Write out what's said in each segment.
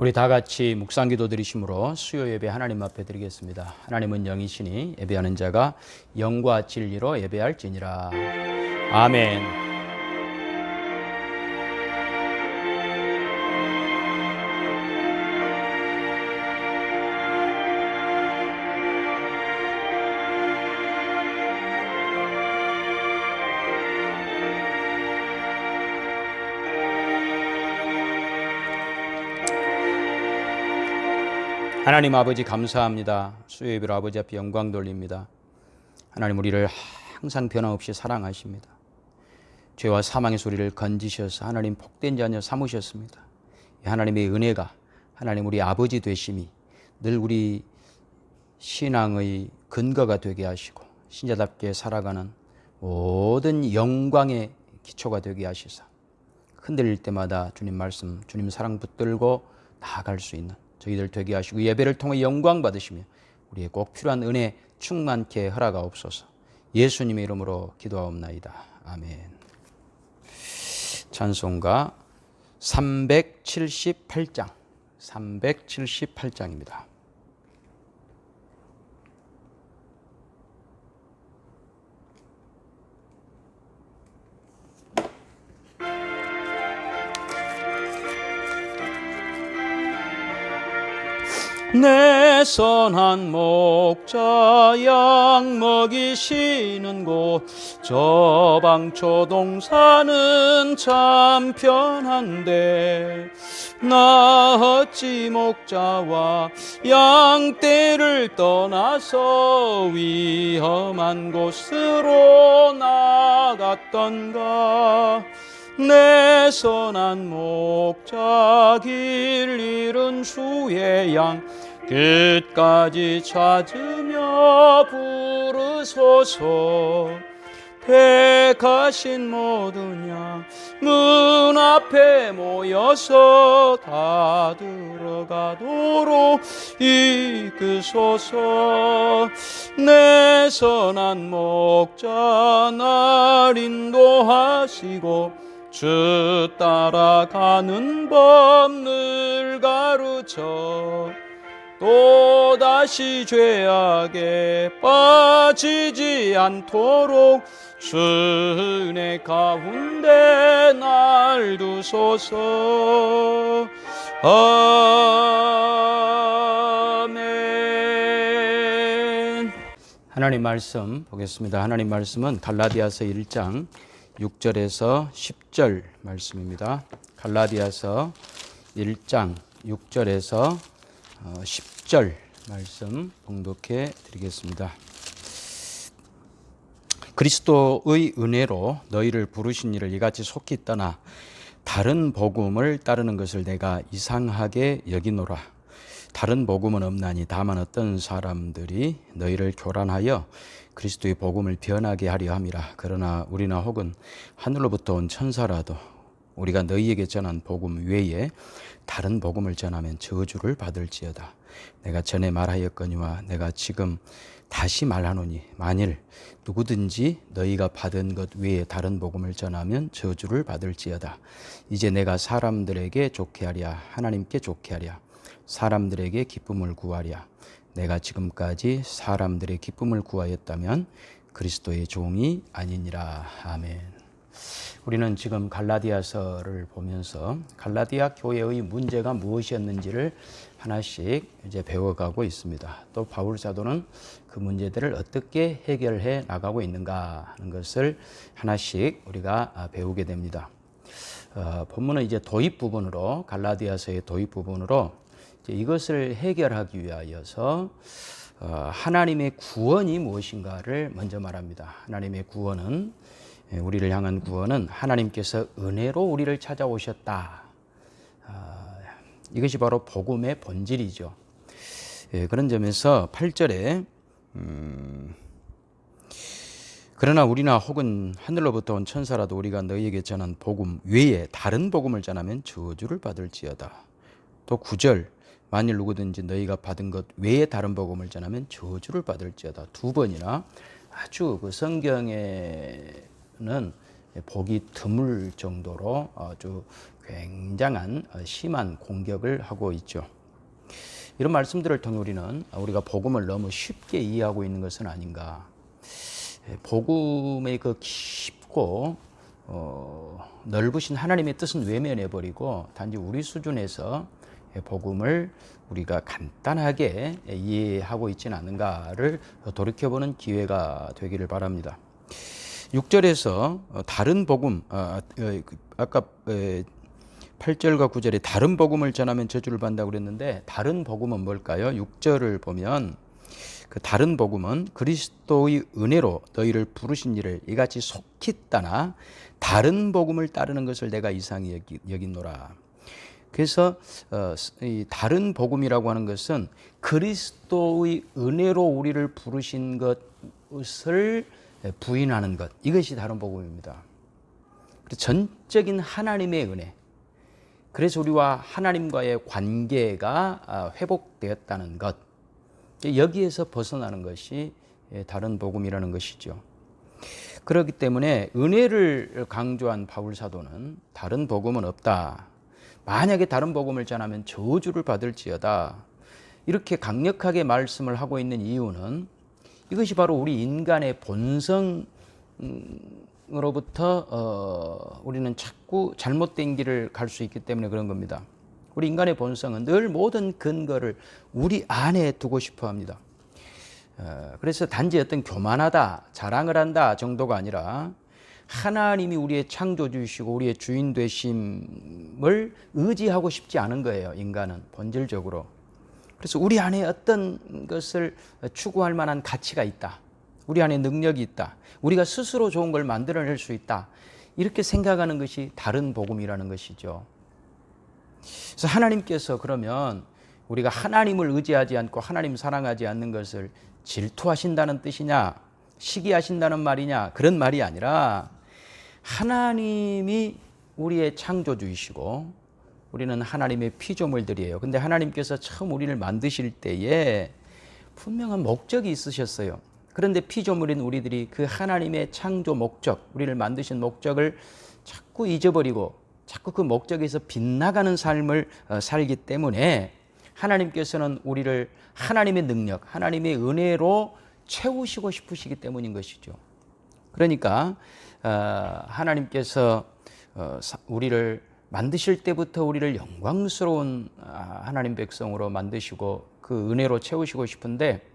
우리 다 같이 묵상기도 드리심으로 수요 예배 하나님 앞에 드리겠습니다. 하나님은 영이시니 예배하는 자가 영과 진리로 예배할지니라. 아멘. 하나님 아버지 감사합니다. 수요예배로 아버지 앞에 영광 돌립니다. 하나님 우리를 항상 변함없이 사랑하십니다. 죄와 사망의 소리를 건지셔서 하나님 복된 자녀 삼으셨습니다. 하나님의 은혜가 하나님 우리 아버지 되심이 늘 우리 신앙의 근거가 되게 하시고 신자답게 살아가는 모든 영광의 기초가 되게 하시사 흔들릴 때마다 주님 말씀, 주님 사랑 붙들고 나아갈 수 있는 저희들 되게 하시고 예배를 통해 영광 받으시며 우리의 꼭 필요한 은혜 충만케 허락하옵소서. 예수님의 이름으로 기도하옵나이다. 아멘. 찬송가 378장 378장입니다. 내 선한 목자 양 먹이시는 곳 저방초동산은 참 편한데 나 어찌 목자와 양떼를 떠나서 위험한 곳으로 나갔던가. 내 선한 목자 길 잃은 주의 양 끝까지 찾으며 부르소서. 택하신 모든 양 문 앞에 모여서 다 들어가도록 이끄소서. 내 선한 목자 날 인도하시고 주 따라가는 법 늘 가르쳐 또다시 죄악에 빠지지 않도록 주 은혜 가운데 날 두소서. 아멘. 하나님 말씀 보겠습니다. 하나님 말씀은 갈라디아서 1장 6절에서 10절 말씀입니다. 갈라디아서 1장 6절에서 10절 말씀 봉독해 드리겠습니다. 그리스도의 은혜로 너희를 부르신 이를 이같이 속히 떠나 다른 복음을 따르는 것을 내가 이상하게 여기노라. 다른 복음은 없나니 다만 어떤 사람들이 너희를 교란하여 그리스도의 복음을 변하게 하려 함이라. 그러나 우리나 혹은 하늘로부터 온 천사라도 우리가 너희에게 전한 복음 외에 다른 복음을 전하면 저주를 받을지어다. 내가 전에 말하였거니와 내가 지금 다시 말하노니 만일 누구든지 너희가 받은 것 외에 다른 복음을 전하면 저주를 받을지어다. 이제 내가 사람들에게 좋게 하랴 하나님께 좋게 하랴 사람들에게 기쁨을 구하랴. 내가 지금까지 사람들의 기쁨을 구하였다면 그리스도의 종이 아니니라. 아멘. 우리는 지금 갈라디아서를 보면서 갈라디아 교회의 문제가 무엇이었는지를 하나씩 이제 배워가고 있습니다. 또 바울 사도는 그 문제들을 어떻게 해결해 나가고 있는가 하는 것을 하나씩 우리가 배우게 됩니다. 본문은 이제 도입 부분으로 갈라디아서의 도입 부분으로 이것을 해결하기 위하여서 하나님의 구원이 무엇인가를 먼저 말합니다. 하나님의 구원은 우리를 향한 구원은 하나님께서 은혜로 우리를 찾아오셨다. 이것이 바로 복음의 본질이죠. 그런 점에서 8절에 그러나 우리나 혹은 하늘로부터 온 천사라도 우리가 너희에게 전한 복음 외에 다른 복음을 전하면 저주를 받을지어다. 또 9절 만일 누구든지 너희가 받은 것 외에 다른 복음을 전하면 저주를 받을지어다. 두 번이나 아주 그 성경에는 보기 드물 정도로 아주 굉장한 심한 공격을 하고 있죠. 이런 말씀들을 통해 우리가 복음을 너무 쉽게 이해하고 있는 것은 아닌가. 복음의 그 깊고 넓으신 하나님의 뜻은 외면해버리고 단지 우리 수준에서 복음을 우리가 간단하게 이해하고 있지는 않은가를 돌이켜보는 기회가 되기를 바랍니다. 6절에서 다른 복음, 아까 8절과 9절에 다른 복음을 전하면 저주를 받는다고 그랬는데 다른 복음은 뭘까요? 6절을 보면 그 다른 복음은 그리스도의 은혜로 너희를 부르신 이를 이같이 속히 따나 다른 복음을 따르는 것을 내가 이상히 여기노라. 그래서 이 다른 복음이라고 하는 것은 그리스도의 은혜로 우리를 부르신 것을 부인하는 것, 이것이 다른 복음입니다. 전적인 하나님의 은혜, 그래서 우리와 하나님과의 관계가 회복되었다는 것, 여기에서 벗어나는 것이 다른 복음이라는 것이죠. 그렇기 때문에 은혜를 강조한 바울 사도는 다른 복음은 없다. 만약에 다른 복음을 전하면 저주를 받을지어다. 이렇게 강력하게 말씀을 하고 있는 이유는 이것이 바로 우리 인간의 본성으로부터 우리는 자꾸 잘못된 길을 갈 수 있기 때문에 그런 겁니다. 우리 인간의 본성은 늘 모든 근거를 우리 안에 두고 싶어 합니다. 그래서 단지 어떤 교만하다, 자랑을 한다 정도가 아니라 하나님이 우리의 창조주이시고 우리의 주인 되심을 의지하고 싶지 않은 거예요. 인간은 본질적으로. 그래서 우리 안에 어떤 것을 추구할 만한 가치가 있다. 우리 안에 능력이 있다. 우리가 스스로 좋은 걸 만들어낼 수 있다. 이렇게 생각하는 것이 다른 복음이라는 것이죠. 그래서 하나님께서 그러면 우리가 하나님을 의지하지 않고 하나님 사랑하지 않는 것을 질투하신다는 뜻이냐, 시기하신다는 말이냐, 그런 말이 아니라 하나님이 우리의 창조주이시고 우리는 하나님의 피조물들이에요. 근데 하나님께서 처음 우리를 만드실 때에 분명한 목적이 있으셨어요. 그런데 피조물인 우리들이 그 하나님의 창조 목적, 우리를 만드신 목적을 자꾸 잊어버리고 자꾸 그 목적에서 빗나가는 삶을 살기 때문에 하나님께서는 우리를 하나님의 능력, 하나님의 은혜로 채우시고 싶으시기 때문인 것이죠. 그러니까 하나님께서 우리를 만드실 때부터 우리를 영광스러운 하나님 백성으로 만드시고 그 은혜로 채우시고 싶은데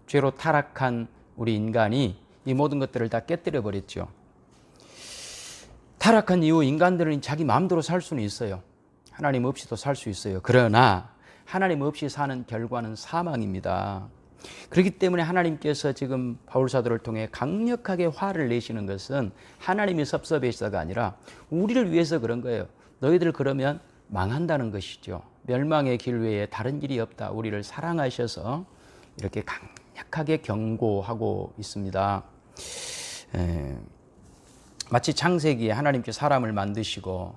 죄로 타락한 우리 인간이 이 모든 것들을 다 깨뜨려 버렸죠. 타락한 이후 인간들은 자기 마음대로 살 수는 있어요. 하나님 없이도 살 수 있어요. 그러나 하나님 없이 사는 결과는 사망입니다. 그렇기 때문에 하나님께서 지금 바울 사도를 통해 강력하게 화를 내시는 것은 하나님이 섭섭해서가 아니라 우리를 위해서 그런 거예요. 너희들 그러면 망한다는 것이죠. 멸망의 길 외에 다른 길이 없다. 우리를 사랑하셔서 이렇게 강력하게 경고하고 있습니다. 마치 창세기에 하나님께서 사람을 만드시고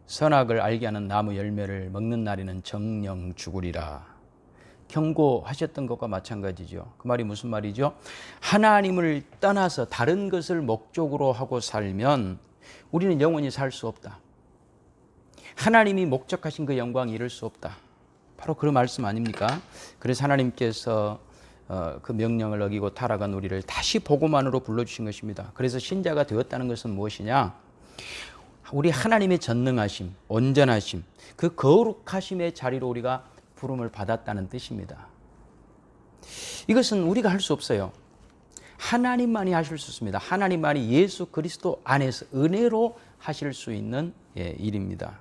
선악을 알게 하는 나무 열매를 먹는 날에는 정령 죽으리라 경고하셨던 것과 마찬가지죠. 그 말이 무슨 말이죠? 하나님을 떠나서 다른 것을 목적으로 하고 살면 우리는 영원히 살 수 없다. 하나님이 목적하신 그 영광 이룰 수 없다. 바로 그 말씀 아닙니까? 그래서 하나님께서 그 명령을 어기고 타락한 우리를 다시 복음 안으로 불러주신 것입니다. 그래서 신자가 되었다는 것은 무엇이냐? 우리 하나님의 전능하심, 온전하심, 그 거룩하심의 자리로 우리가 부름을 받았다는 뜻입니다. 이것은 우리가 할 수 없어요. 하나님만이 하실 수 있습니다. 하나님만이 예수 그리스도 안에서 은혜로 하실 수 있는 일입니다.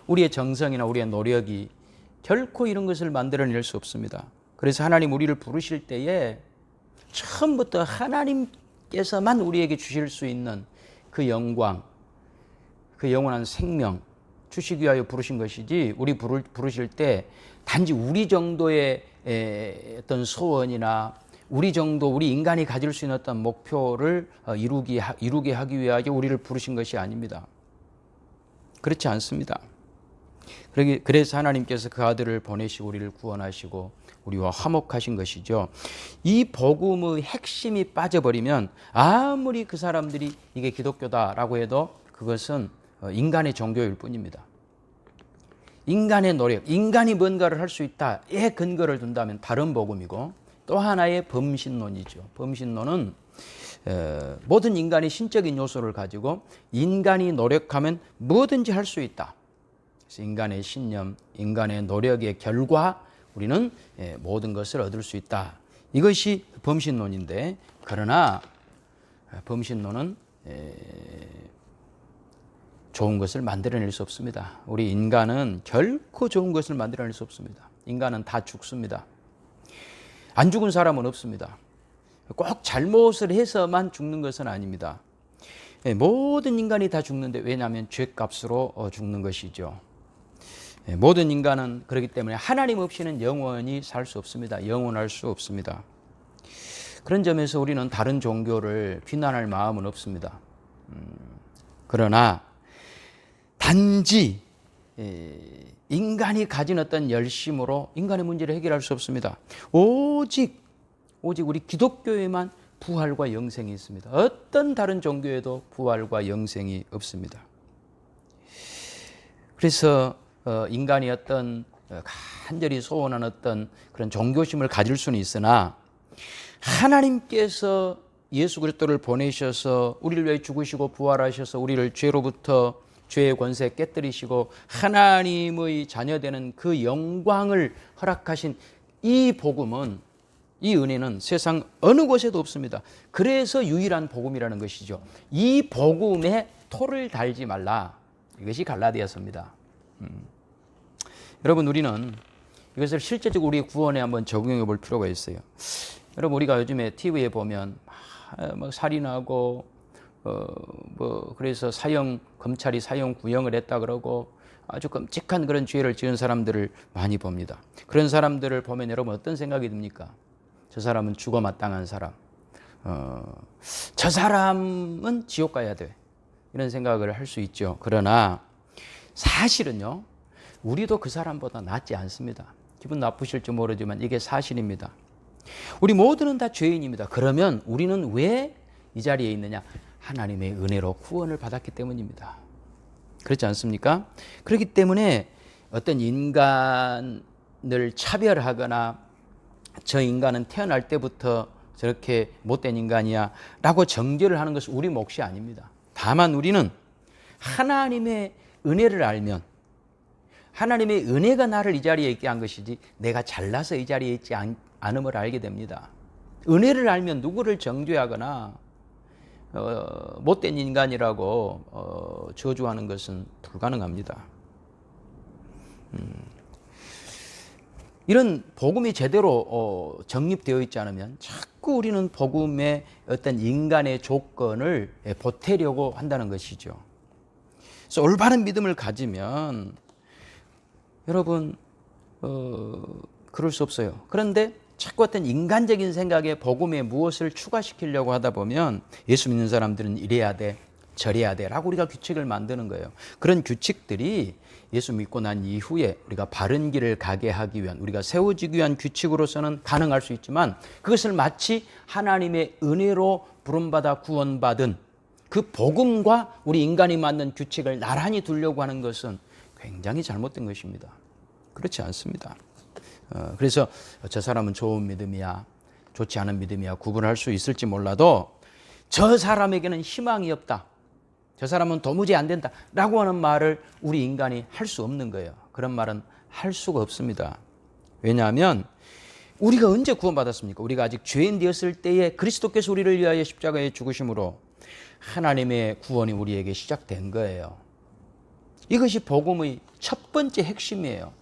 우리의 정성이나 우리의 노력이 결코 이런 것을 만들어낼 수 없습니다. 그래서 하나님 우리를 부르실 때에 처음부터 하나님께서만 우리에게 주실 수 있는 그 영광, 그 영원한 생명 주시기 위하여 부르신 것이지, 우리 부르실 때 단지 우리 정도의 어떤 소원이나 우리 인간이 가질 수 있는 어떤 목표를 이루게 하기 위하여 우리를 부르신 것이 아닙니다. 그렇지 않습니다. 그래서 하나님께서 그 아들을 보내시고 우리를 구원하시고 우리와 화목하신 것이죠. 이 복음의 핵심이 빠져버리면 아무리 그 사람들이 이게 기독교다라고 해도 그것은 인간의 종교일 뿐입니다. 인간의 노력, 인간이 뭔가를 할 수 있다에 근거를 둔다면 다른 복음이고, 또 하나의 범신론이죠. 범신론은 모든 인간이 신적인 요소를 가지고 인간이 노력하면 뭐든지 할 수 있다. 그래서 인간의 신념, 인간의 노력의 결과 우리는 모든 것을 얻을 수 있다. 이것이 범신론인데, 그러나 범신론은 좋은 것을 만들어낼 수 없습니다. 우리 인간은 결코 좋은 것을 만들어낼 수 없습니다. 인간은 다 죽습니다. 안 죽은 사람은 없습니다. 꼭 잘못을 해서만 죽는 것은 아닙니다. 모든 인간이 다 죽는데, 왜냐하면 죄값으로 죽는 것이죠. 모든 인간은 그렇기 때문에 하나님 없이는 영원히 살 수 없습니다. 영원할 수 없습니다. 그런 점에서 우리는 다른 종교를 비난할 마음은 없습니다. 그러나 단지 인간이 가진 어떤 열심으로 인간의 문제를 해결할 수 없습니다. 오직 우리 기독교에만 부활과 영생이 있습니다. 어떤 다른 종교에도 부활과 영생이 없습니다. 그래서 인간이 어떤 간절히 소원한 어떤 그런 종교심을 가질 수는 있으나, 하나님께서 예수 그리스도를 보내셔서 우리를 위해 죽으시고 부활하셔서 우리를 죄로부터, 죄의 권세 깨뜨리시고 하나님의 자녀되는 그 영광을 허락하신 이 복음은, 이 은혜는 세상 어느 곳에도 없습니다. 그래서 유일한 복음이라는 것이죠. 이 복음에 토를 달지 말라. 이것이 갈라디아서입니다. 여러분, 우리는 이것을 실제적으로 우리의 구원에 한번 적용해 볼 필요가 있어요. 여러분, 우리가 요즘에 TV에 보면 막 살인하고 그래서 검찰이 사형 구형을 했다 그러고 아주 끔찍한 그런 죄를 지은 사람들을 많이 봅니다. 그런 사람들을 보면 여러분 어떤 생각이 듭니까? 저 사람은 죽어 마땅한 사람. 저 사람은 지옥 가야 돼. 이런 생각을 할 수 있죠. 그러나 사실은요, 우리도 그 사람보다 낫지 않습니다. 기분 나쁘실지 모르지만 이게 사실입니다. 우리 모두는 다 죄인입니다. 그러면 우리는 왜 이 자리에 있느냐? 하나님의 은혜로 구원을 받았기 때문입니다. 그렇지 않습니까? 그렇기 때문에 어떤 인간을 차별하거나 저 인간은 태어날 때부터 저렇게 못된 인간이야 라고 정죄를 하는 것은 우리 몫이 아닙니다. 다만 우리는 하나님의 은혜를 알면, 하나님의 은혜가 나를 이 자리에 있게 한 것이지 내가 잘나서 이 자리에 있지 않음을 알게 됩니다. 은혜를 알면 누구를 정죄하거나 못된 인간이라고 저주하는 것은 불가능합니다. 이런 복음이 제대로 정립되어 있지 않으면 자꾸 우리는 복음의 어떤 인간의 조건을 보태려고 한다는 것이죠. 그래서 올바른 믿음을 가지면 여러분 그럴 수 없어요. 그런데 자꾸 어떤 인간적인 생각에 복음에 무엇을 추가시키려고 하다 보면 예수 믿는 사람들은 이래야 돼, 저래야 돼 라고 우리가 규칙을 만드는 거예요. 그런 규칙들이 예수 믿고 난 이후에 우리가 바른 길을 가게 하기 위한, 우리가 세워지기 위한 규칙으로서는 가능할 수 있지만, 그것을 마치 하나님의 은혜로 부름받아 구원받은 그 복음과 우리 인간이 만든 규칙을 나란히 두려고 하는 것은 굉장히 잘못된 것입니다. 그렇지 않습니다. 그래서 저 사람은 좋은 믿음이야, 좋지 않은 믿음이야 구분할 수 있을지 몰라도 저 사람에게는 희망이 없다, 저 사람은 도무지 안 된다 라고 하는 말을 우리 인간이 할 수 없는 거예요. 그런 말은 할 수가 없습니다. 왜냐하면 우리가 언제 구원받았습니까? 우리가 아직 죄인 되었을 때에 그리스도께서 우리를 위하여 십자가에 죽으심으로 하나님의 구원이 우리에게 시작된 거예요. 이것이 복음의 첫 번째 핵심이에요.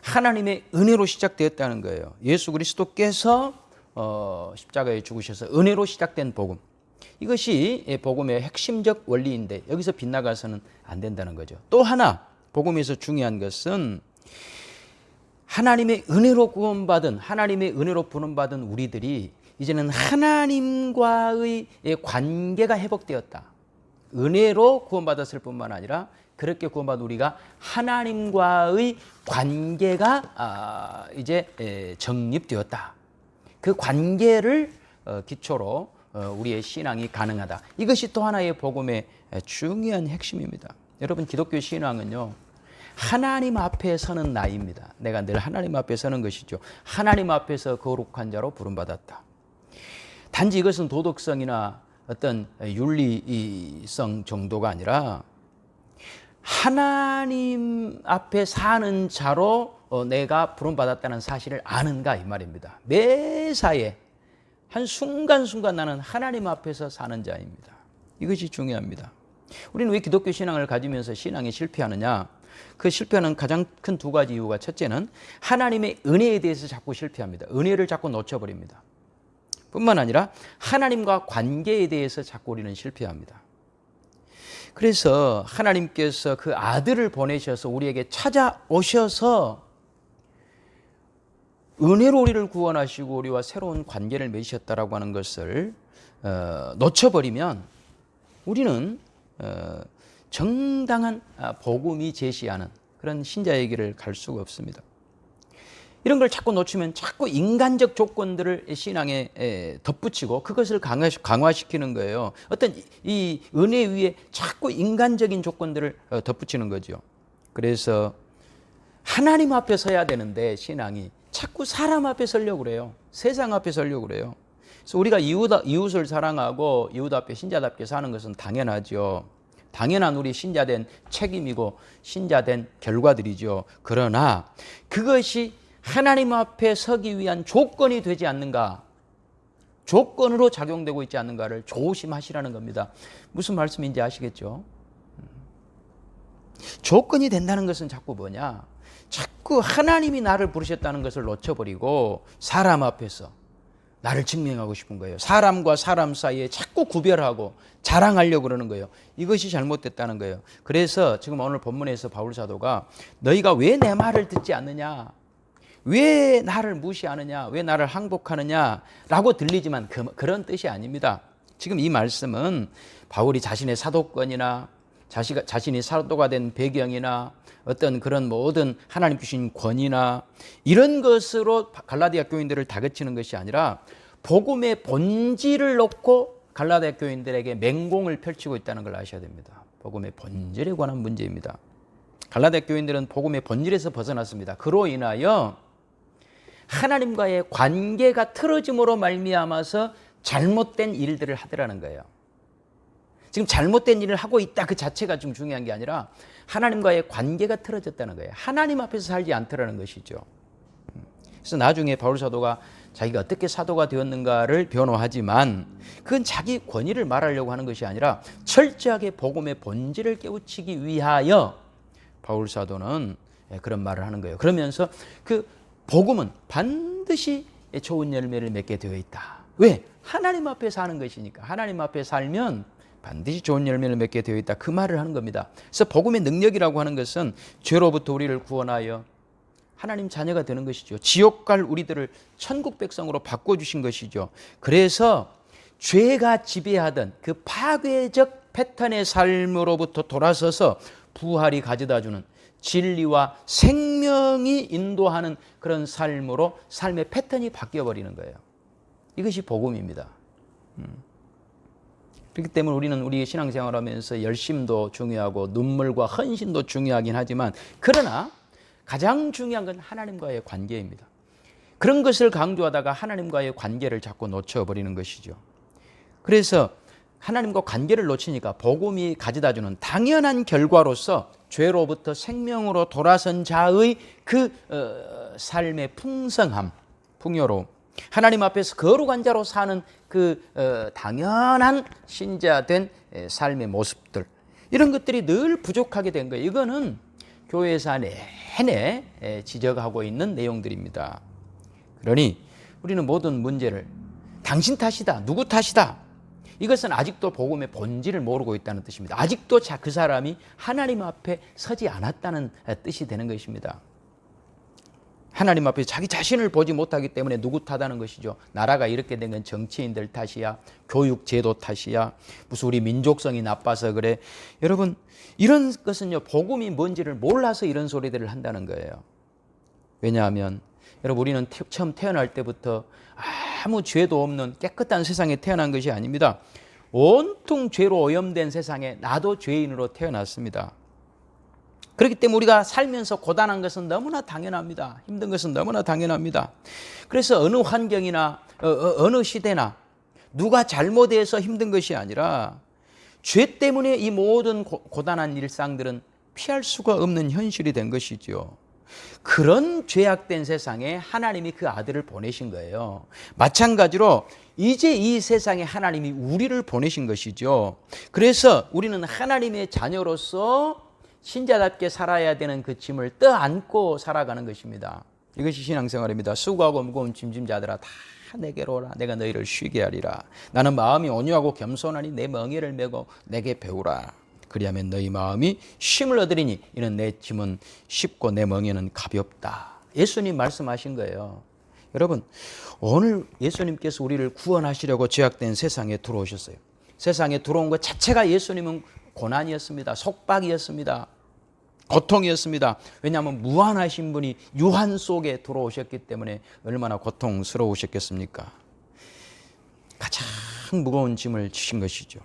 하나님의 은혜로 시작되었다는 거예요. 예수 그리스도께서 십자가에 죽으셔서 은혜로 시작된 복음. 이것이 복음의 핵심적 원리인데 여기서 빗나가서는 안 된다는 거죠. 또 하나 복음에서 중요한 것은 하나님의 은혜로 구원받은, 하나님의 은혜로 부름받은 우리들이 이제는 하나님과의 관계가 회복되었다. 은혜로 구원받았을 뿐만 아니라 그렇게 구원받은 우리가 하나님과의 관계가 이제 정립되었다. 그 관계를 기초로 우리의 신앙이 가능하다. 이것이 또 하나의 복음의 중요한 핵심입니다. 여러분, 기독교 신앙은요, 하나님 앞에 서는 나입니다. 내가 늘 하나님 앞에 서는 것이죠. 하나님 앞에서 거룩한 자로 부름받았다. 단지 이것은 도덕성이나 어떤 윤리성 정도가 아니라 하나님 앞에 사는 자로 내가 부름받았다는 사실을 아는가 이 말입니다. 매사에 한 순간순간 나는 하나님 앞에서 사는 자입니다. 이것이 중요합니다. 우리는 왜 기독교 신앙을 가지면서 신앙이 실패하느냐? 그 실패하는 가장 큰 두 가지 이유가, 첫째는 하나님의 은혜에 대해서 자꾸 실패합니다. 은혜를 자꾸 놓쳐버립니다. 뿐만 아니라 하나님과 관계에 대해서 자꾸 우리는 실패합니다. 그래서 하나님께서 그 아들을 보내셔서 우리에게 찾아오셔서 은혜로 우리를 구원하시고 우리와 새로운 관계를 맺으셨다라고 하는 것을 놓쳐버리면 우리는 정당한 복음이 제시하는 그런 신자의 길을 갈 수가 없습니다. 이런 걸 자꾸 놓치면 자꾸 인간적 조건들을 신앙에 덧붙이고 그것을 강화시키는 거예요. 어떤 이 은혜 위에 자꾸 인간적인 조건들을 덧붙이는 거죠. 그래서 하나님 앞에 서야 되는데 신앙이 자꾸 사람 앞에 서려고 그래요. 세상 앞에 서려고 그래요. 그래서 우리가 이웃을 사랑하고 이웃 앞에 신자답게 사는 것은 당연하죠. 당연한 우리 신자된 책임이고 신자된 결과들이죠. 그러나 그것이 하나님 앞에 서기 위한 조건이 되지 않는가, 조건으로 작용되고 있지 않는가를 조심하시라는 겁니다. 무슨 말씀인지 아시겠죠? 조건이 된다는 것은 자꾸 뭐냐? 자꾸 하나님이 나를 부르셨다는 것을 놓쳐버리고 사람 앞에서 나를 증명하고 싶은 거예요. 사람과 사람 사이에 자꾸 구별하고 자랑하려고 그러는 거예요. 이것이 잘못됐다는 거예요. 그래서 지금 오늘 본문에서 바울 사도가 너희가 왜 내 말을 듣지 않느냐? 왜 나를 무시하느냐? 왜 나를 항복하느냐? 라고 들리지만 그런 뜻이 아닙니다. 지금 이 말씀은 바울이 자신의 사도권이나 자신이 사도가 된 배경이나 어떤 그런 모든 하나님 주신 권위나 이런 것으로 갈라디아 교인들을 다그치는 것이 아니라 복음의 본질을 놓고 갈라디아 교인들에게 맹공을 펼치고 있다는 걸 아셔야 됩니다. 복음의 본질에 관한 문제입니다. 갈라디아 교인들은 복음의 본질에서 벗어났습니다. 그로 인하여 하나님과의 관계가 틀어짐으로 말미암아서 잘못된 일들을 하더라는 거예요. 지금 잘못된 일을 하고 있다 그 자체가 좀 중요한 게 아니라 하나님과의 관계가 틀어졌다는 거예요. 하나님 앞에서 살지 않더라는 것이죠. 그래서 나중에 바울 사도가 자기가 어떻게 사도가 되었는가를 변호하지만 그건 자기 권위를 말하려고 하는 것이 아니라 철저하게 복음의 본질을 깨우치기 위하여 바울 사도는 그런 말을 하는 거예요. 그러면서 그 복음은 반드시 좋은 열매를 맺게 되어 있다. 왜? 하나님 앞에 사는 것이니까. 하나님 앞에 살면 반드시 좋은 열매를 맺게 되어 있다. 그 말을 하는 겁니다. 그래서 복음의 능력이라고 하는 것은 죄로부터 우리를 구원하여 하나님 자녀가 되는 것이죠. 지옥 갈 우리들을 천국 백성으로 바꿔주신 것이죠. 그래서 죄가 지배하던 그 파괴적 패턴의 삶으로부터 돌아서서 부활이 가져다주는 진리와 생명이 인도하는 그런 삶으로 삶의 패턴이 바뀌어버리는 거예요. 이것이 복음입니다. 그렇기 때문에 우리는 우리 신앙생활을 하면서 열심도 중요하고 눈물과 헌신도 중요하긴 하지만 그러나 가장 중요한 건 하나님과의 관계입니다. 그런 것을 강조하다가 하나님과의 관계를 자꾸 놓쳐버리는 것이죠. 그래서 하나님과 관계를 놓치니까 복음이 가져다주는 당연한 결과로서 죄로부터 생명으로 돌아선 자의 그 삶의 풍성함, 풍요로움, 하나님 앞에서 거룩한 자로 사는 그 당연한 신자된 삶의 모습들, 이런 것들이 늘 부족하게 된 거예요. 이거는 교회에서 내내 지적하고 있는 내용들입니다. 그러니 우리는 모든 문제를 당신 탓이다, 누구 탓이다, 이것은 아직도 복음의 본질을 모르고 있다는 뜻입니다. 아직도 그 사람이 하나님 앞에 서지 않았다는 뜻이 되는 것입니다. 하나님 앞에 자기 자신을 보지 못하기 때문에 누구 탓하는 것이죠. 나라가 이렇게 된 건 정치인들 탓이야, 교육 제도 탓이야, 무슨 우리 민족성이 나빠서 그래. 여러분, 이런 것은요, 복음이 뭔지를 몰라서 이런 소리들을 한다는 거예요. 왜냐하면 여러분, 우리는 처음 태어날 때부터 아무 죄도 없는 깨끗한 세상에 태어난 것이 아닙니다. 온통 죄로 오염된 세상에 나도 죄인으로 태어났습니다. 그렇기 때문에 우리가 살면서 고단한 것은 너무나 당연합니다. 힘든 것은 너무나 당연합니다. 그래서 어느 환경이나 어느 시대나 누가 잘못해서 힘든 것이 아니라 죄 때문에 이 모든 고단한 일상들은 피할 수가 없는 현실이 된 것이죠. 그런 죄악된 세상에 하나님이 그 아들을 보내신 거예요. 마찬가지로 이제 이 세상에 하나님이 우리를 보내신 것이죠. 그래서 우리는 하나님의 자녀로서 신자답게 살아야 되는 그 짐을 떠안고 살아가는 것입니다. 이것이 신앙생활입니다. 수고하고 무거운 짐짐자들아 다 내게로 오라. 내가 너희를 쉬게 하리라. 나는 마음이 온유하고 겸손하니 내 멍에를 메고 내게 배우라. 그리하면 너희 마음이 쉼을 얻으리니 이는 내 짐은 쉽고 내 멍에는 가볍다. 예수님 말씀하신 거예요. 여러분, 오늘 예수님께서 우리를 구원하시려고 죄악된 세상에 들어오셨어요. 세상에 들어온 것 자체가 예수님은 고난이었습니다. 속박이었습니다. 고통이었습니다. 왜냐하면 무한하신 분이 유한 속에 들어오셨기 때문에 얼마나 고통스러우셨겠습니까? 가장 무거운 짐을 지신 것이죠.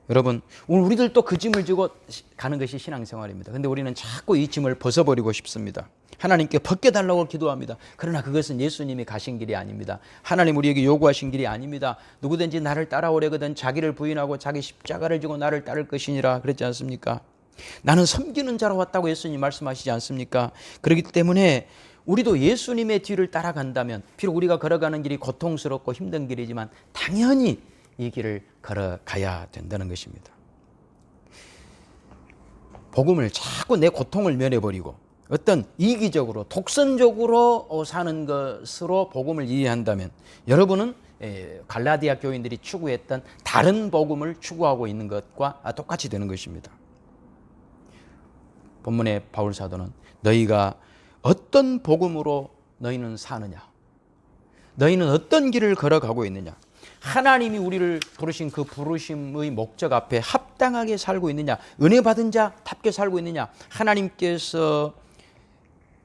여러분, 오늘 우리들도 그 짐을 지고 가는 것이 신앙생활입니다. 그런데 우리는 자꾸 이 짐을 벗어버리고 싶습니다. 하나님께 벗겨달라고 기도합니다. 그러나 그것은 예수님이 가신 길이 아닙니다. 하나님 우리에게 요구하신 길이 아닙니다. 누구든지 나를 따라오려거든 자기를 부인하고 자기 십자가를 지고 나를 따를 것이니라 그랬지 않습니까? 나는 섬기는 자로 왔다고 예수님 말씀하시지 않습니까? 그렇기 때문에 우리도 예수님의 뒤를 따라간다면 비록 우리가 걸어가는 길이 고통스럽고 힘든 길이지만 당연히 이 길을 걸어가야 된다는 것입니다. 복음을 자꾸 내 고통을 면해버리고 어떤 이기적으로 독선적으로 사는 것으로 복음을 이해한다면 여러분은 갈라디아 교인들이 추구했던 다른 복음을 추구하고 있는 것과 똑같이 되는 것입니다. 본문의 바울 사도는 너희가 어떤 복음으로 너희는 사느냐? 너희는 어떤 길을 걸어가고 있느냐? 하나님이 우리를 부르신 그 부르심의 목적 앞에 합당하게 살고 있느냐? 은혜 받은 자답게 살고 있느냐? 하나님께서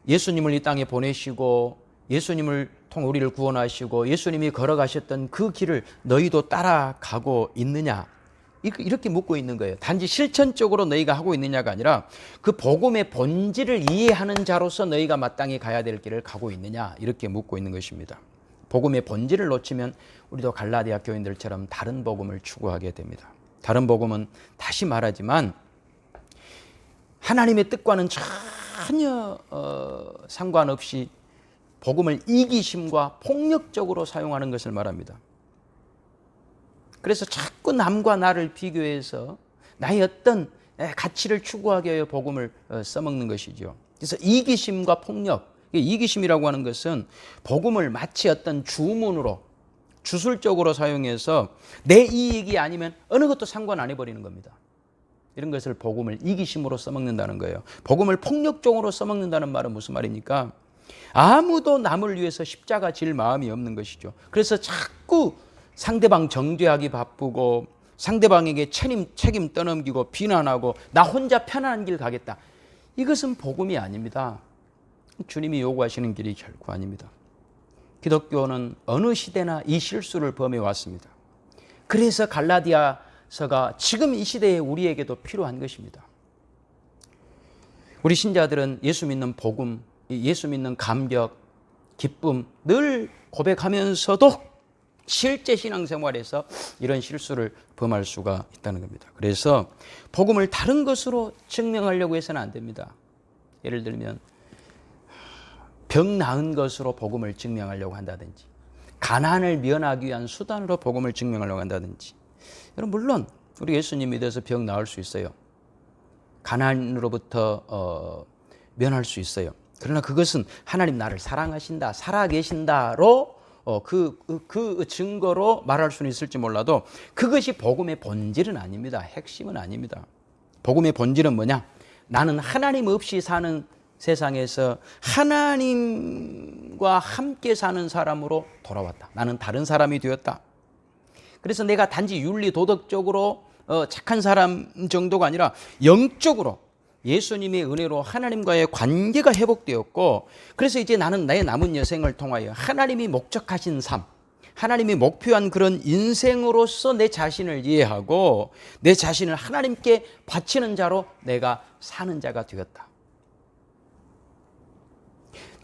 예수님을 이 땅에 보내시고 예수님을 통해 우리를 구원하시고 예수님이 걸어가셨던 그 길을 너희도 따라가고 있느냐? 이렇게 묻고 있는 거예요. 단지 실천적으로 너희가 하고 있느냐가 아니라 그 복음의 본질을 이해하는 자로서 너희가 마땅히 가야 될 길을 가고 있느냐 이렇게 묻고 있는 것입니다. 복음의 본질을 놓치면 우리도 갈라디아 교인들처럼 다른 복음을 추구하게 됩니다. 다른 복음은 다시 말하지만 하나님의 뜻과는 전혀 상관없이 복음을 이기심과 폭력적으로 사용하는 것을 말합니다. 그래서 자꾸 남과 나를 비교해서 나의 어떤 가치를 추구하기 위해 복음을 써먹는 것이죠. 그래서 이기심과 폭력, 이기심이라고 하는 것은 복음을 마치 어떤 주문으로 주술적으로 사용해서 내 이익이 아니면 어느 것도 상관 안 해버리는 겁니다. 이런 것을 복음을 이기심으로 써먹는다는 거예요. 복음을 폭력적으로 써먹는다는 말은 무슨 말입니까? 아무도 남을 위해서 십자가 질 마음이 없는 것이죠. 그래서 자꾸 상대방 정죄하기 바쁘고 상대방에게 책임 떠넘기고 비난하고 나 혼자 편안한 길 가겠다. 이것은 복음이 아닙니다. 주님이 요구하시는 길이 결코 아닙니다. 기독교는 어느 시대나 이 실수를 범해왔습니다. 그래서 갈라디아서가 지금 이 시대에 우리에게도 필요한 것입니다. 우리 신자들은 예수 믿는 복음, 예수 믿는 감격, 기쁨 늘 고백하면서도 실제 신앙생활에서 이런 실수를 범할 수가 있다는 겁니다. 그래서 복음을 다른 것으로 증명하려고 해서는 안 됩니다. 예를 들면 병 나은 것으로 복음을 증명하려고 한다든지 가난을 면하기 위한 수단으로 복음을 증명하려고 한다든지 여러분 물론 우리 예수님 믿어서 병 나을 수 있어요. 가난으로부터 면할 수 있어요. 그러나 그것은 하나님 나를 사랑하신다, 살아계신다로 그 증거로 말할 수는 있을지 몰라도 그것이 복음의 본질은 아닙니다. 핵심은 아닙니다. 복음의 본질은 뭐냐? 나는 하나님 없이 사는 세상에서 하나님과 함께 사는 사람으로 돌아왔다. 나는 다른 사람이 되었다. 그래서 내가 단지 윤리 도덕적으로 착한 사람 정도가 아니라 영적으로 예수님의 은혜로 하나님과의 관계가 회복되었고 그래서 이제 나는 나의 남은 여생을 통하여 하나님이 목적하신 삶, 하나님이 목표한 그런 인생으로서 내 자신을 이해하고 내 자신을 하나님께 바치는 자로 내가 사는 자가 되었다.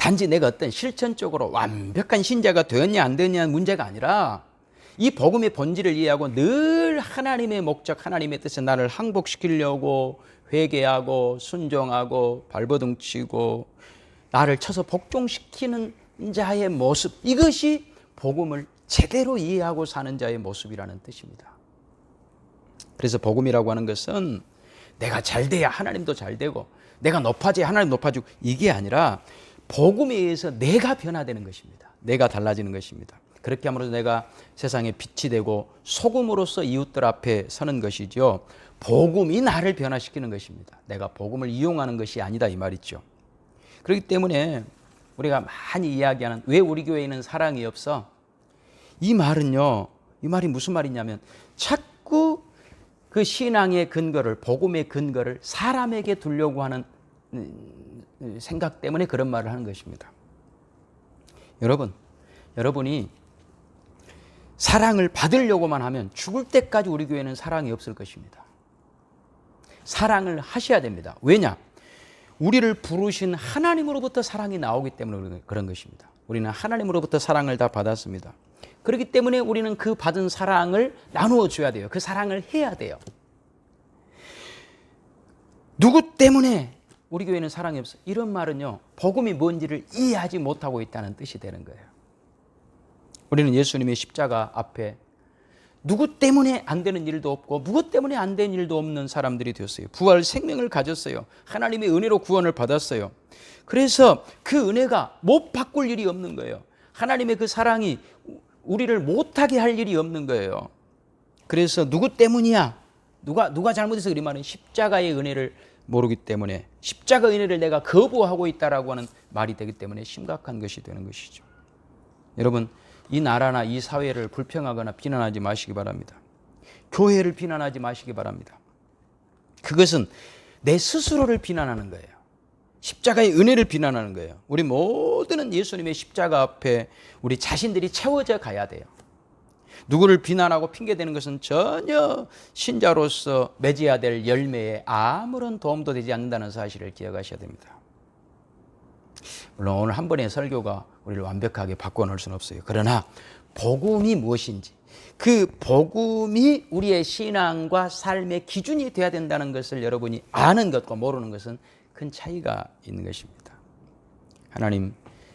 단지 내가 어떤 실천적으로 완벽한 신자가 되었냐 안 되었냐는 문제가 아니라 이 복음의 본질을 이해하고 늘 하나님의 목적, 하나님의 뜻에 나를 항복시키려고 회개하고 순종하고 발버둥 치고 나를 쳐서 복종시키는 자의 모습, 이것이 복음을 제대로 이해하고 사는 자의 모습이라는 뜻입니다. 그래서 복음이라고 하는 것은 내가 잘 돼야 하나님도 잘 되고 내가 높아져야 하나님 높아지고 이게 아니라 복음에 의해서 내가 변화되는 것입니다. 내가 달라지는 것입니다. 그렇게 함으로써 내가 세상에 빛이 되고 소금으로서 이웃들 앞에 서는 것이죠. 복음이 나를 변화시키는 것입니다. 내가 복음을 이용하는 것이 아니다 이 말이죠. 그렇기 때문에 우리가 많이 이야기하는 왜 우리 교회에는 사랑이 없어? 이 말은요, 이 말이 무슨 말이냐면 자꾸 그 신앙의 근거를, 복음의 근거를 사람에게 두려고 하는 생각 때문에 그런 말을 하는 것입니다. 여러분이 사랑을 받으려고만 하면 죽을 때까지 우리 교회는 사랑이 없을 것입니다. 사랑을 하셔야 됩니다. 왜냐? 우리를 부르신 하나님으로부터 사랑이 나오기 때문에 그런 것입니다. 우리는 하나님으로부터 사랑을 다 받았습니다. 그렇기 때문에 우리는 그 받은 사랑을 나누어 줘야 돼요. 그 사랑을 해야 돼요. 누구 때문에 우리 교회는 사랑이 없어? 이런 말은요, 복음이 뭔지를 이해하지 못하고 있다는 뜻이 되는 거예요. 우리는 예수님의 십자가 앞에 누구 때문에 안 되는 일도 없고 무엇 때문에 안 되는 일도 없는 사람들이 되었어요. 부활 생명을 가졌어요. 하나님의 은혜로 구원을 받았어요. 그래서 그 은혜가 못 바꿀 일이 없는 거예요. 하나님의 그 사랑이 우리를 못하게 할 일이 없는 거예요. 그래서 누구 때문이야? 누가 잘못해서 그리 말은 십자가의 은혜를 모르기 때문에 십자가 은혜를 내가 거부하고 있다라고 하는 말이 되기 때문에 심각한 것이 되는 것이죠. 여러분, 이 나라나 이 사회를 불평하거나 비난하지 마시기 바랍니다. 교회를 비난하지 마시기 바랍니다. 그것은 내 스스로를 비난하는 거예요. 십자가의 은혜를 비난하는 거예요. 우리 모두는 예수님의 십자가 앞에 우리 자신들이 채워져 가야 돼요. 누구를 비난하고 핑계대는 것은 전혀 신자로서 맺어야 될 열매에 아무런 도움도 되지 않는다는 사실을 기억하셔야 됩니다. 물론 오늘 한 번의 설교가 우리를 완벽하게 바꿔놓을 수는 없어요. 그러나 복음이 무엇인지, 그 복음이 우리의 신앙과 삶의 기준이 되어야 된다는 것을 여러분이 아는 것과 모르는 것은 큰 차이가 있는 것입니다. 하나님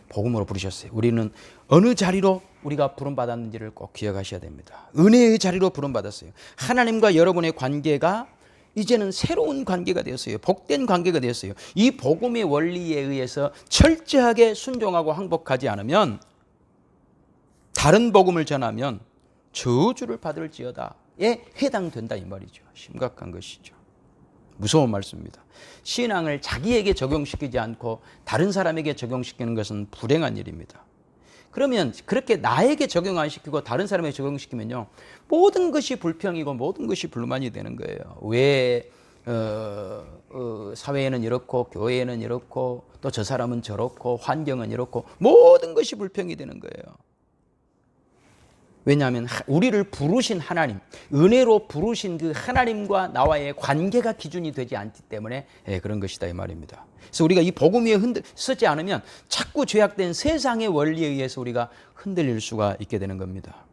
복음으로 부르셨어요. 우리는 어느 자리로 우리가 부름받았는지를 꼭 기억하셔야 됩니다. 은혜의 자리로 부름받았어요. 하나님과 여러분의 관계가 이제는 새로운 관계가 되었어요. 복된 관계가 되었어요. 이 복음의 원리에 의해서 철저하게 순종하고 항복하지 않으면, 다른 복음을 전하면 저주를 받을지어다에 해당된다 이 말이죠. 심각한 것이죠. 무서운 말씀입니다. 신앙을 자기에게 적용시키지 않고 다른 사람에게 적용시키는 것은 불행한 일입니다. 그러면 그렇게 나에게 적용 안 시키고 다른 사람에게 적용시키면요, 모든 것이 불평이고 모든 것이 불만이 되는 거예요. 왜 사회에는 이렇고 교회에는 이렇고 또 저 사람은 저렇고 환경은 이렇고 모든 것이 불평이 되는 거예요. 왜냐하면 우리를 부르신 하나님, 은혜로 부르신 그 하나님과 나와의 관계가 기준이 되지 않기 때문에 그런 것이다 이 말입니다. 그래서 우리가 이 복음 위에 서지 않으면 자꾸 죄악된 세상의 원리에 의해서 우리가 흔들릴 수가 있게 되는 겁니다.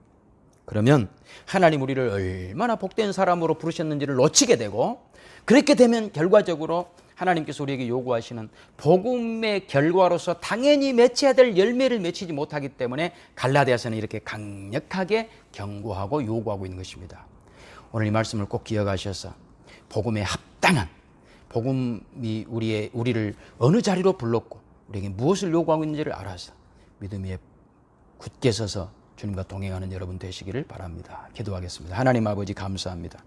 그러면 하나님 우리를 얼마나 복된 사람으로 부르셨는지를 놓치게 되고, 그렇게 되면 결과적으로 하나님께서 우리에게 요구하시는 복음의 결과로서 당연히 맺혀야 될 열매를 맺히지 못하기 때문에 갈라디아서는 이렇게 강력하게 경고하고 요구하고 있는 것입니다. 오늘 이 말씀을 꼭 기억하셔서 복음에 합당한, 복음이 우리를 어느 자리로 불렀고 우리에게 무엇을 요구하고 있는지를 알아서 믿음 위에 굳게 서서 주님과 동행하는 여러분 되시기를 바랍니다. 기도하겠습니다. 하나님 아버지 감사합니다.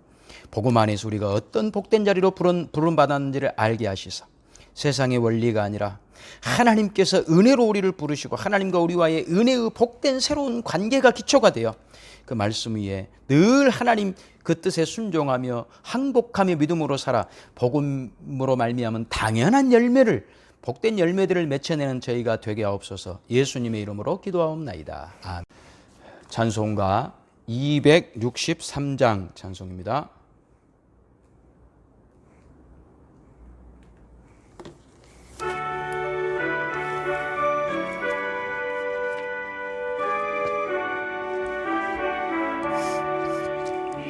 복음 안에서 우리가 어떤 복된 자리로 부름받았는지를 알게 하시사 세상의 원리가 아니라 하나님께서 은혜로 우리를 부르시고 하나님과 우리와의 은혜의 복된 새로운 관계가 기초가 되어 그 말씀 위에 늘 하나님 그 뜻에 순종하며 항복하며 믿음으로 살아 복음으로 말미암은 당연한 열매를, 복된 열매들을 맺혀내는 저희가 되게 하옵소서. 예수님의 이름으로 기도하옵나이다. 아멘. 찬송가 263장 찬송입니다.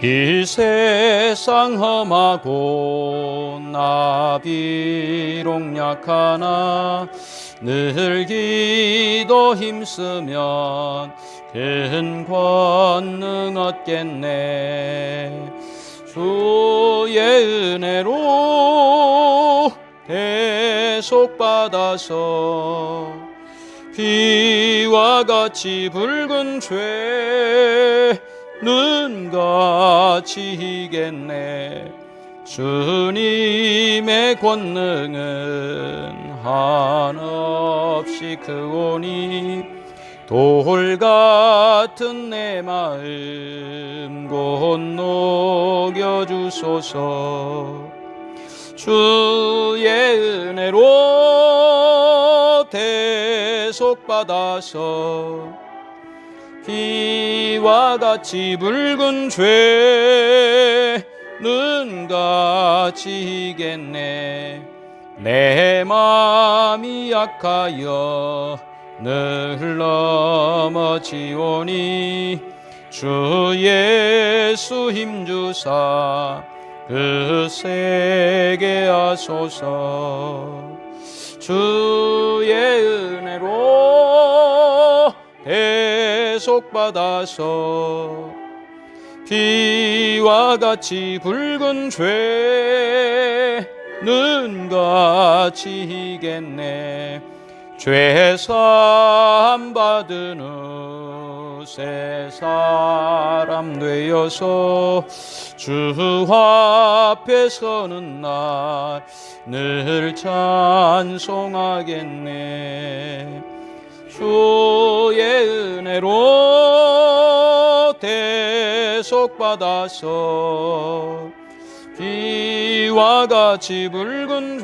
이 세상 험하고 나 비록 약하나 늘 기도 힘쓰면 큰 권능 얻겠네. 주의 은혜로 대속받아서 비와 같이 붉은 죄는 같이 이겠네. 주님의 권능은 한없이 크오니 돌 같은 내 마음 곧 녹여주소서. 주의 은혜로 대속받아서 비와 같이 붉은 죄는 같이 이겠네. 내 마음이 약하여 늘 넘어지오니 주 예수 힘주사 그 세게 하소서. 주의 은혜로 대속받아서 비와 같이 붉은 죄는 같이 이겠네. 죄사함 받은 후 새 사람 되어서 주 앞에 서는 날 늘 찬송하겠네. 주의 은혜로 대속받아서 비와 같이 붉은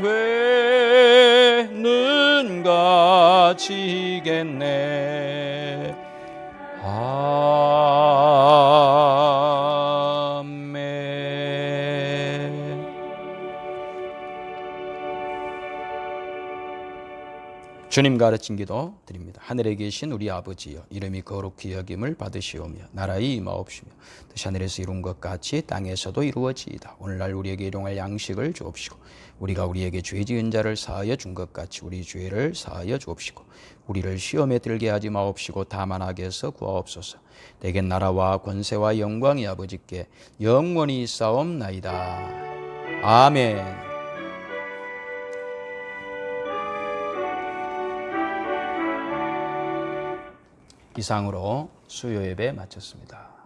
죄는 같이 이겠네. 아멘. 주님 가르친 기도 드립니다. 하늘에 계신 우리 아버지여, 이름이 거룩히 여김을 받으시오며 나라의 임하옵시며 뜻이 하늘에서 이룬 것 같이 땅에서도 이루어지이다. 오늘날 우리에게 일용할 양식을 주옵시고 우리가 우리에게 죄 지은 자를 사하여 준 것 같이 우리 죄를 사하여 주옵시고 우리를 시험에 들게 하지 마옵시고 다만 악에서 구하옵소서. 내겐 나라와 권세와 영광이 아버지께 영원히 있사옵나이다. 아멘. 이상으로 수요 예배 마쳤습니다.